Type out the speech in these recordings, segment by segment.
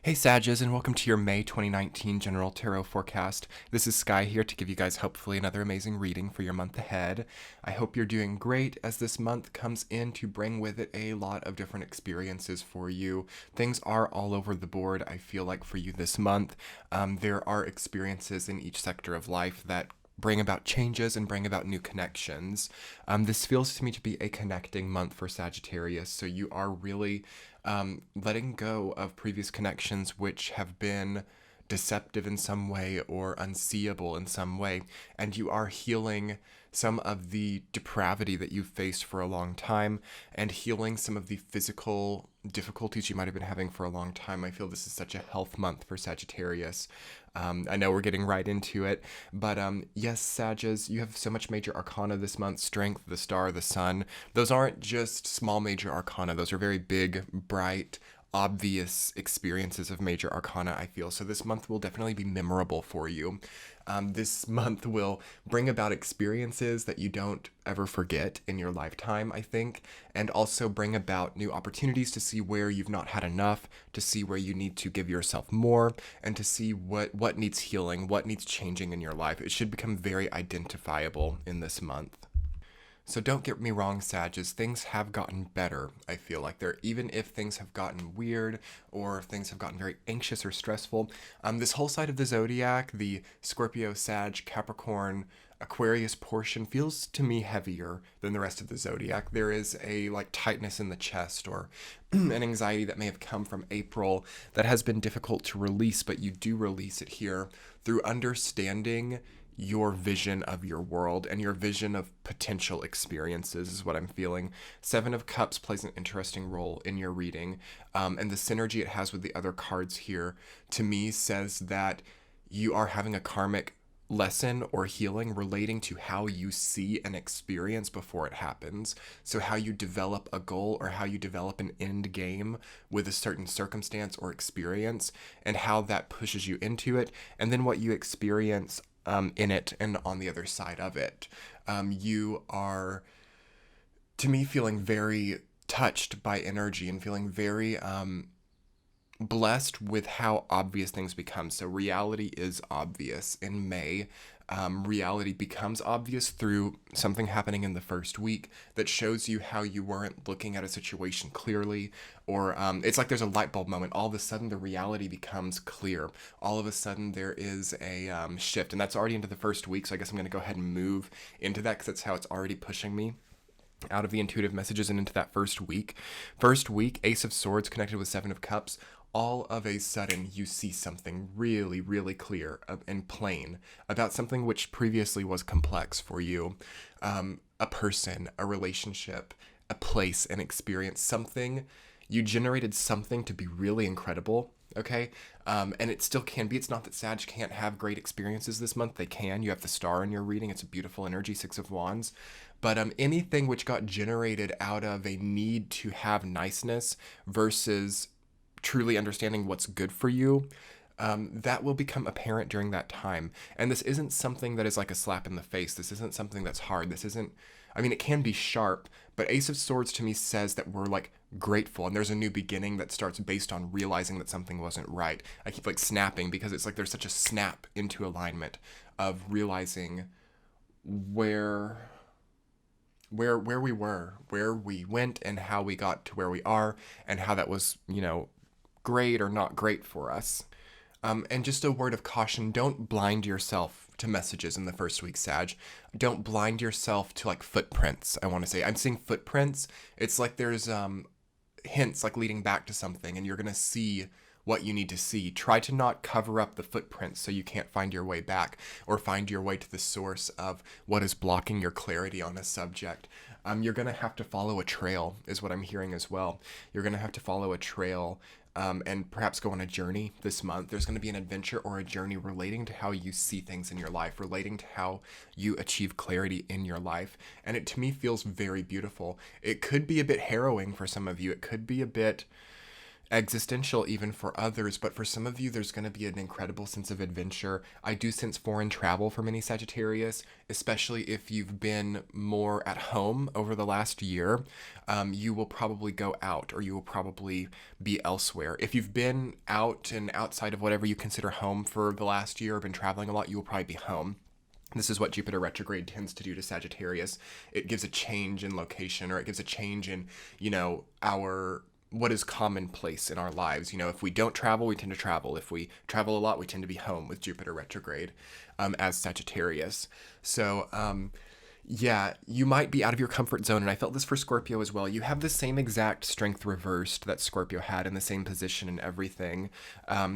Hey Sages, and welcome to your May 2019 General Tarot Forecast. This is Sky here to give you guys hopefully another amazing reading for your month ahead. I hope you're doing great as this month comes in to bring with it a lot of different experiences for you. Things are all over the board, I feel like, for you this month. There are experiences in each sector of life that bring about changes and bring about new connections. This feels to me to be a connecting month for Sagittarius, so you are really letting go of previous connections which have been deceptive in some way or unseeable in some way, and you are healing some of the depravity that you've faced for a long time and healing some of the physical difficulties you might have been having for a long time. I feel this is such a health month for Sagittarius. I know we're getting right into it, but yes, Sages, you have so much major arcana this month: Strength, the Star, the Sun. Those aren't just small major arcana. Those are very big, bright, obvious experiences of major arcana, I feel. So this month will definitely be memorable for you. This month will bring about experiences that you don't ever forget in your lifetime, I think, and also bring about new opportunities to see where you've not had enough, to see where you need to give yourself more, and to see what needs healing, what needs changing in your life. It should become very identifiable in this month. So don't get me wrong, Sages, things have gotten better, I feel like. Even if things have gotten weird or if things have gotten very anxious or stressful, this whole side of the zodiac, the Scorpio, Sag, Capricorn, Aquarius portion, feels to me heavier than the rest of the zodiac. There is a tightness in the chest or an anxiety that may have come from April that has been difficult to release, but you do release it here through understanding your vision of your world and your vision of potential experiences is what I'm feeling. Seven of Cups plays an interesting role in your reading, and the synergy it has with the other cards here, to me, says that you are having a karmic lesson or healing relating to how you see an experience before it happens. So how you develop a goal or how you develop an end game with a certain circumstance or experience, and how that pushes you into it, and then what you experience in it and on the other side of it. You are, to me, feeling very touched by energy and feeling very blessed with how obvious things become. So reality is obvious in May. Reality becomes obvious through something happening in the first week that shows you how you weren't looking at a situation clearly, or it's like there's a light bulb moment. All of a sudden, the reality becomes clear. All of a sudden, there is a shift, and that's already into the first week, so I guess I'm going to go ahead and move into that because that's how it's already pushing me out of the intuitive messages and into that first week. First week, Ace of Swords connected with Seven of Cups. All of a sudden, you see something really, really clear and plain about something which previously was complex for you. A person, a relationship, a place, an experience, something. You generated something to be really incredible, okay? And it still can be. It's not that Sag can't have great experiences this month. They can. You have the Star in your reading. It's a beautiful energy, Six of Wands. But anything which got generated out of a need to have niceness versus truly understanding what's good for you, that will become apparent during that time. And this isn't something that is like a slap in the face. This isn't something that's hard. This isn't, I mean, it can be sharp, but Ace of Swords to me says that we're grateful and there's a new beginning that starts based on realizing that something wasn't right. I keep snapping because it's like there's such a snap into alignment of realizing where we were, where we went, and how we got to where we are, and how that was, great or not great for us. And just a word of caution, don't blind yourself to messages in the first week, Sag. Don't blind yourself to footprints, I want to say. I'm seeing footprints. It's like there's hints leading back to something, and you're going to see what you need to see. Try to not cover up the footprints so you can't find your way back or find your way to the source of what is blocking your clarity on a subject. You're going to have to follow a trail, is what I'm hearing as well. You're going to have to follow a trail and perhaps go on a journey this month. There's going to be an adventure or a journey relating to how you see things in your life, relating to how you achieve clarity in your life. And it, to me, feels very beautiful. It could be a bit harrowing for some of you. It could be a bit existential even for others, but for some of you, there's going to be an incredible sense of adventure. I do sense foreign travel for many Sagittarius, especially if you've been more at home over the last year. You will probably go out, or you will probably be elsewhere. If you've been out and outside of whatever you consider home for the last year or been traveling a lot, you will probably be home. This is what Jupiter retrograde tends to do to Sagittarius. It gives a change in location, or it gives a change in, our what is commonplace in our lives. If we don't travel, we tend to travel. If we travel a lot, we tend to be home with Jupiter retrograde as Sagittarius. So, yeah, you might be out of your comfort zone. And I felt this for Scorpio as well. You have the same exact strength reversed that Scorpio had in the same position and everything.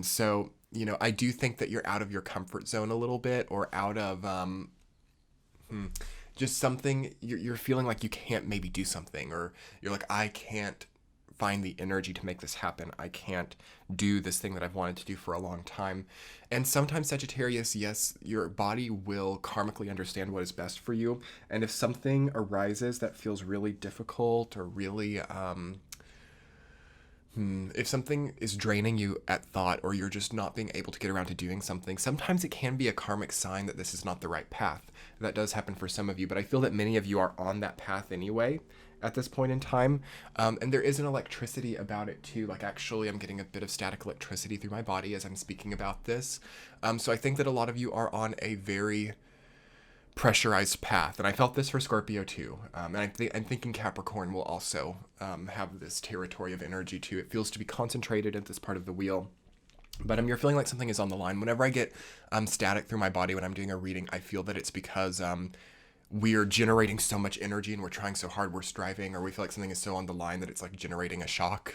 So, I do think that you're out of your comfort zone a little bit, or out of just something. You're feeling like you can't maybe do something, or you're like, I can't find the energy to make this happen. I can't do this thing that I've wanted to do for a long time. And sometimes Sagittarius, yes, your body will karmically understand what is best for you. And if something arises that feels really difficult, or really, if something is draining you at thought, or you're just not being able to get around to doing something, sometimes it can be a karmic sign that this is not the right path. That does happen for some of you, but I feel that many of you are on that path anyway at this point in time. And there is an electricity about it too. Like, actually, I'm getting a bit of static electricity through my body as I'm speaking about this. So I think that a lot of you are on a very pressurized path. And I felt this for Scorpio too. And I'm thinking Capricorn will also have this territory of energy too. It feels to be concentrated at this part of the wheel. But you're feeling like something is on the line. Whenever I get static through my body when I'm doing a reading, I feel that it's because we're generating so much energy and we're trying so hard, we're striving, or we feel like something is so on the line that it's like generating a shock.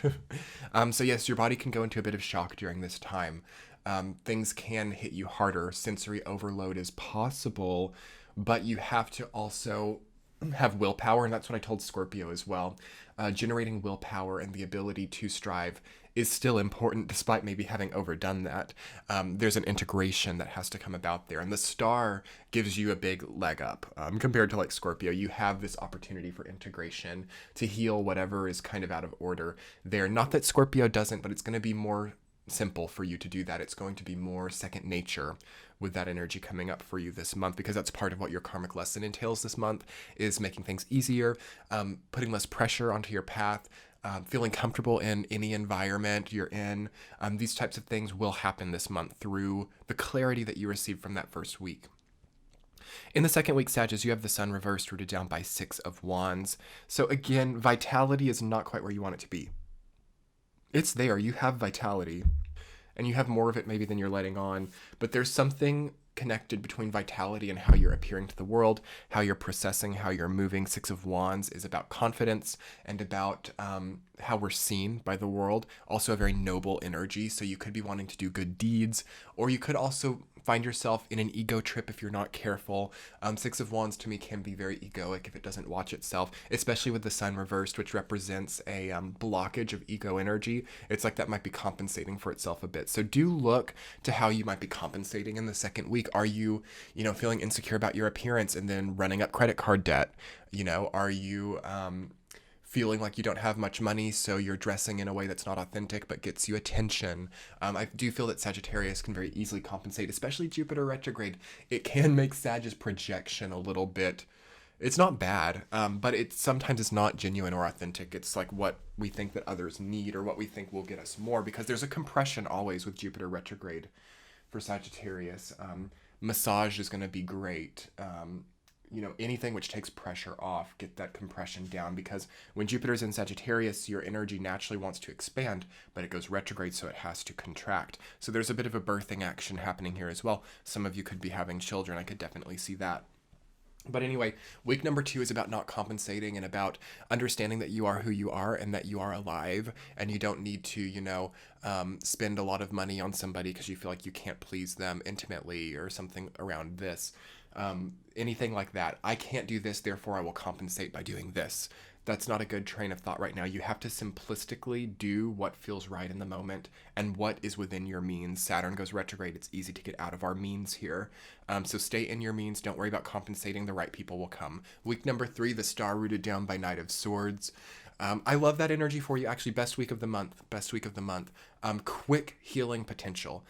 So yes, your body can go into a bit of shock during this time. Things can hit you harder. Sensory overload is possible, but you have to also have willpower, and that's what I told Scorpio as well. Generating willpower and the ability to strive is still important, despite maybe having overdone that. There's an integration that has to come about there, and the star gives you a big leg up compared to like Scorpio. You have this opportunity for integration to heal whatever is kind of out of order there. Not that Scorpio doesn't, but it's going to be more simple for you to do that. It's going to be more second nature with that energy coming up for you this month, because that's part of what your karmic lesson entails this month, is making things easier, putting less pressure onto your path, feeling comfortable in any environment you're in. These types of things will happen this month through the clarity that you receive from that first week. In the second week, Sagittarius, you have the sun reversed, rooted down by 6 of Wands. So again, vitality is not quite where you want it to be. It's there. You have vitality, and you have more of it maybe than you're letting on, but there's something connected between vitality and how you're appearing to the world, how you're processing, how you're moving. 6 of Wands is about confidence and about how we're seen by the world. Also a very noble energy, so you could be wanting to do good deeds, or you could also find yourself in an ego trip if you're not careful. 6 of Wands to me can be very egoic if it doesn't watch itself, especially with the sun reversed, which represents a blockage of ego energy. It's like that might be compensating for itself a bit. So do look to how you might be compensating in the second week. Are you, feeling insecure about your appearance and then running up credit card debt? Are you feeling like you don't have much money, so you're dressing in a way that's not authentic but gets you attention? I do feel that Sagittarius can very easily compensate, especially Jupiter retrograde. It can make Sag's projection a little bit, it's not bad, but sometimes it's not genuine or authentic. It's like what we think that others need, or what we think will get us more, because there's a compression always with Jupiter retrograde for Sagittarius. Massage is going to be great. Anything which takes pressure off, get that compression down, because when Jupiter's in Sagittarius, your energy naturally wants to expand, but it goes retrograde, so it has to contract. So there's a bit of a birthing action happening here as well. Some of you could be having children. I could definitely see that. But anyway, week number 2 is about not compensating and about understanding that you are who you are and that you are alive, and you don't need to, spend a lot of money on somebody because you feel like you can't please them intimately or something around this. Anything like that. I can't do this, therefore I will compensate by doing this. That's not a good train of thought right now. You have to simplistically do what feels right in the moment and what is within your means. Saturn goes retrograde. It's easy to get out of our means here. So stay in your means. Don't worry about compensating. The right people will come. Week number 3, the star rooted down by Knight of Swords. I love that energy for you. Actually, best week of the month. Best week of the month. Quick healing potential.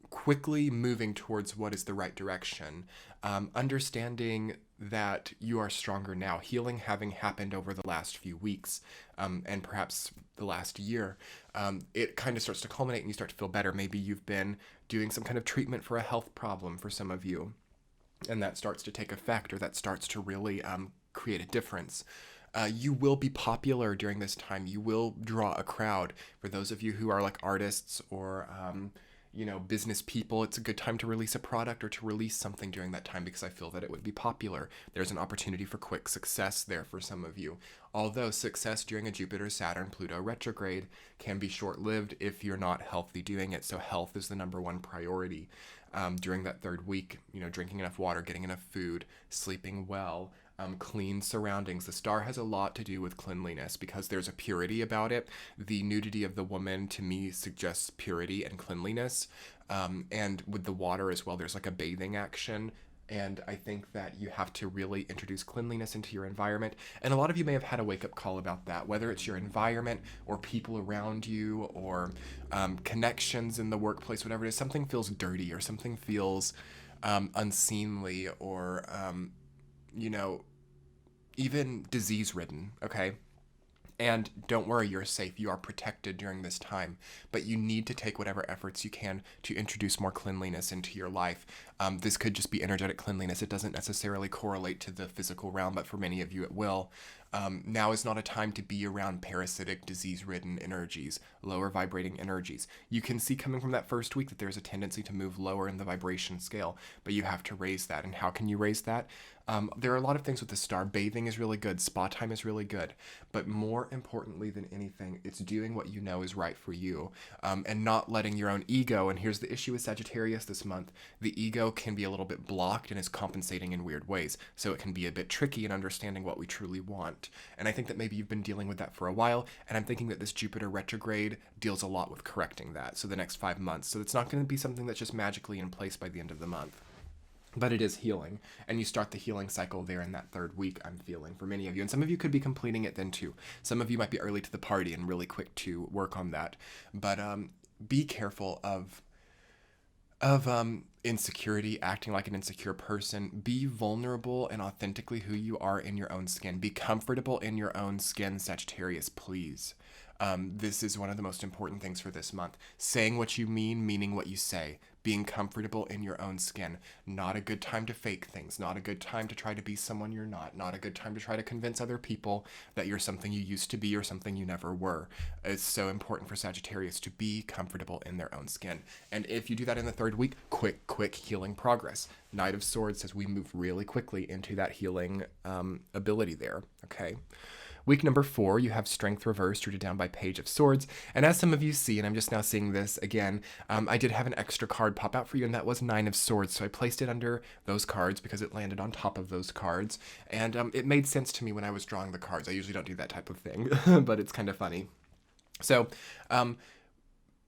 Quickly moving towards what is the right direction. Understanding that you are stronger now. Healing having happened over the last few weeks, and perhaps the last year. It kind of starts to culminate and you start to feel better. Maybe you've been doing some kind of treatment for a health problem for some of you, and that starts to take effect, or that starts to really create a difference. You will be popular during this time. You will draw a crowd. For those of you who are like artists or business people, it's a good time to release a product or to release something during that time, because I feel that it would be popular. There's an opportunity for quick success there for some of you. Although success during a Jupiter, Saturn, Pluto retrograde can be short-lived if you're not healthy doing it. So health is the number one priority during that third week. Drinking enough water, getting enough food, sleeping well, clean surroundings. The star has a lot to do with cleanliness because there's a purity about it. The nudity of the woman, to me, suggests purity and cleanliness. And with the water as well, there's like a bathing action. And I think that you have to really introduce cleanliness into your environment. And a lot of you may have had a wake-up call about that, whether it's your environment or people around you or connections in the workplace, whatever it is. Something feels dirty or something feels unseemly or, even disease-ridden, okay? And don't worry, you're safe. You are protected during this time. But you need to take whatever efforts you can to introduce more cleanliness into your life. This could just be energetic cleanliness. It doesn't necessarily correlate to the physical realm, but for many of you it will. Now is not a time to be around parasitic, disease-ridden energies, lower vibrating energies. You can see coming from that first week that there's a tendency to move lower in the vibration scale, but you have to raise that. And how can you raise that? There are a lot of things with the star. Bathing is really good. Spa time is really good. But more importantly than anything, it's doing what you know is right for you, and not letting your own ego. And here's the issue with Sagittarius this month. The ego can be a little bit blocked and is compensating in weird ways. So it can be a bit tricky in understanding what we truly want. And I think that maybe you've been dealing with that for a while. And I'm thinking that this Jupiter retrograde deals a lot with correcting that. So the next 5 months. So it's not going to be something that's just magically in place by the end of the month. But it is healing, and you start the healing cycle there in that third week, I'm feeling, for many of you. And some of you could be completing it then too. Some of you might be early to the party and really quick to work on that. But be careful of insecurity, acting like an insecure person. Be vulnerable and authentically who you are in your own skin. Be comfortable in your own skin, Sagittarius, please. This is one of the most important things for this month. Saying what you mean, meaning what you say. Being comfortable in your own skin. Not a good time to fake things. Not a good time to try to be someone you're not. Not a good time to try to convince other people that you're something you used to be or something you never were. It's so important for Sagittarius to be comfortable in their own skin. And if you do that in the third week, quick healing progress. Knight of Swords says we move really quickly into that healing ability there, okay? Week number 4, you have Strength reversed, rooted down by Page of Swords. And as some of you see, and I'm just now seeing this again, I did have an extra card pop out for you, and that was 9 of Swords. So I placed it under those cards because it landed on top of those cards. And it made sense to me when I was drawing the cards. I usually don't do that type of thing, but it's kind of funny. So,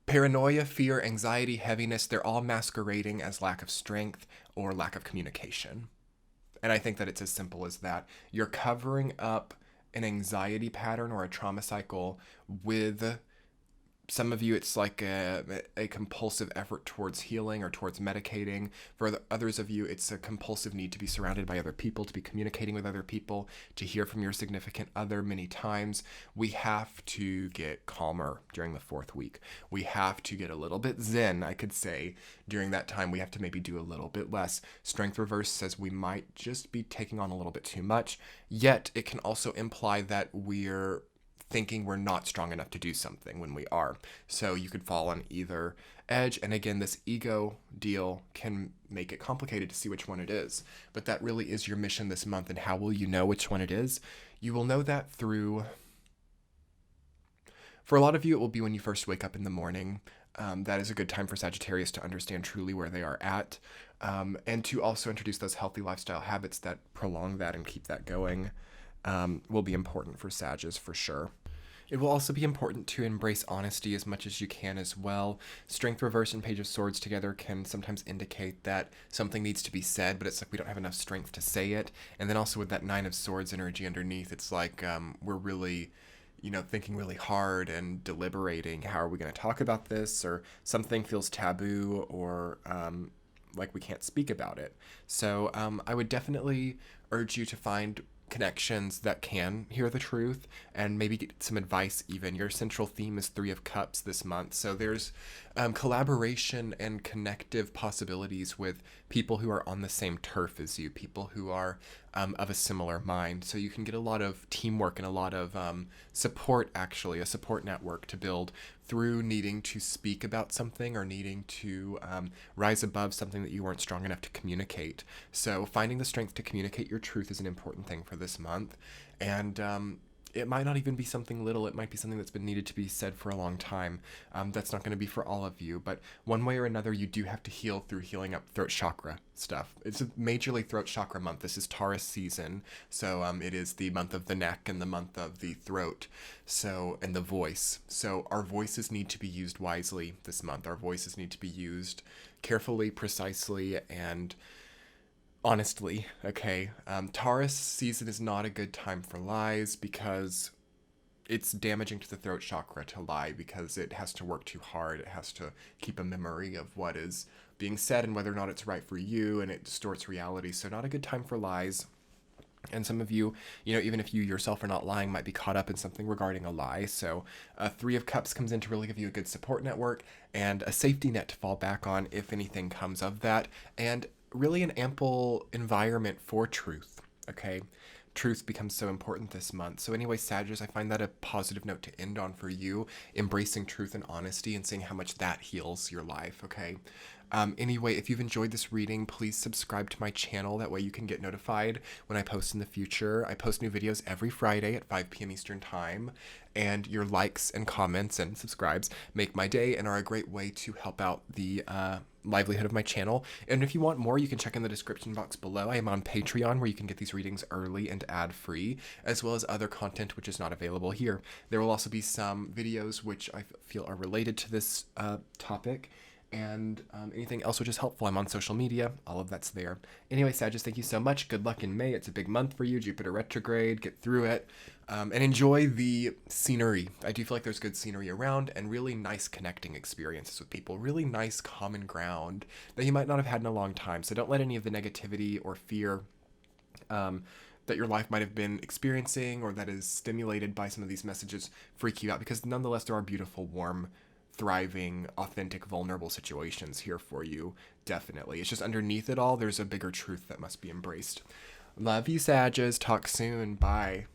paranoia, fear, anxiety, heaviness, they're all masquerading as lack of strength or lack of communication. And I think that it's as simple as that. You're covering up an anxiety pattern or a trauma cycle with some of you. It's like a compulsive effort towards healing or towards medicating. For the others of you, it's a compulsive need to be surrounded by other people, to be communicating with other people, to hear from your significant other many times. We have to get calmer during the 4th week. We have to get a little bit zen, I could say. During that time, we have to maybe do a little bit less. Strength reverse says we might just be taking on a little bit too much, yet it can also imply that we're thinking we're not strong enough to do something when we are. So you could fall on either edge. And again, this ego deal can make it complicated to see which one it is. But that really is your mission this month. And how will you know which one it is? You will know that through... For a lot of you, it will be when you first wake up in the morning. That is a good time for Sagittarius to understand truly where they are at. And to also introduce those healthy lifestyle habits that prolong that and keep that going. Will be important for Sagittarius for sure. It will also be important to embrace honesty as much as you can as well. Strength reverse and Page of Swords together can sometimes indicate that something needs to be said, but it's like we don't have enough strength to say it. And then also with that 9 of Swords energy underneath, it's like we're really, thinking really hard and deliberating, how are we going to talk about this, or something feels taboo, or like we can't speak about it. So I would definitely urge you to find connections that can hear the truth and maybe get some advice even. Your central theme is Three of Cups this month. So there's collaboration and connective possibilities with people who are on the same turf as you, people who are of a similar mind. So you can get a lot of teamwork and a lot of support, actually, a support network to build through needing to speak about something or needing to rise above something that you weren't strong enough to communicate. So finding the strength to communicate your truth is an important thing for this month. And it might not even be something little. It might be something that's been needed to be said for a long time. That's not going to be for all of you, but one way or another, you do have to heal through healing up throat chakra stuff. It's a majorly throat chakra month. This is Taurus season, so it is the month of the neck and the month of the throat, and the voice. So our voices need to be used wisely this month. Our voices need to be used carefully, precisely, and honestly, okay? Taurus season is not a good time for lies because it's damaging to the throat chakra to lie, because it has to work too hard. It has to keep a memory of what is being said and whether or not it's right for you, and it distorts reality. So not a good time for lies. And some of you, even if you yourself are not lying, might be caught up in something regarding a lie. So Three of Cups comes in to really give you a good support network and a safety net to fall back on if anything comes of that, and really an ample environment for truth, okay? Truth becomes so important this month. So anyway, Sagittarius, I find that a positive note to end on for you, embracing truth and honesty and seeing how much that heals your life, okay? Anyway, if you've enjoyed this reading, please subscribe to my channel. That way you can get notified when I post in the future. I post new videos every Friday at 5 p.m. Eastern Time, and your likes and comments and subscribes make my day and are a great way to help out the livelihood of my channel. And if you want more, you can check in the description box below. I am on Patreon, where you can get these readings early and ad-free, as well as other content which is not available here. There will also be some videos which I feel are related to this topic, and anything else which is helpful. I'm on social media. All of that's there. Anyway, Sagittarius, thank you so much. Good luck in May. It's a big month for you. Jupiter retrograde. Get through it. And enjoy the scenery. I do feel like there's good scenery around and really nice connecting experiences with people. Really nice common ground that you might not have had in a long time. So don't let any of the negativity or fear that your life might have been experiencing, or that is stimulated by some of these messages, freak you out, because nonetheless there are beautiful, warm, thriving, authentic, vulnerable situations here for you. Definitely. It's just underneath it all, there's a bigger truth that must be embraced. Love you, Sagittarius. Talk soon. Bye.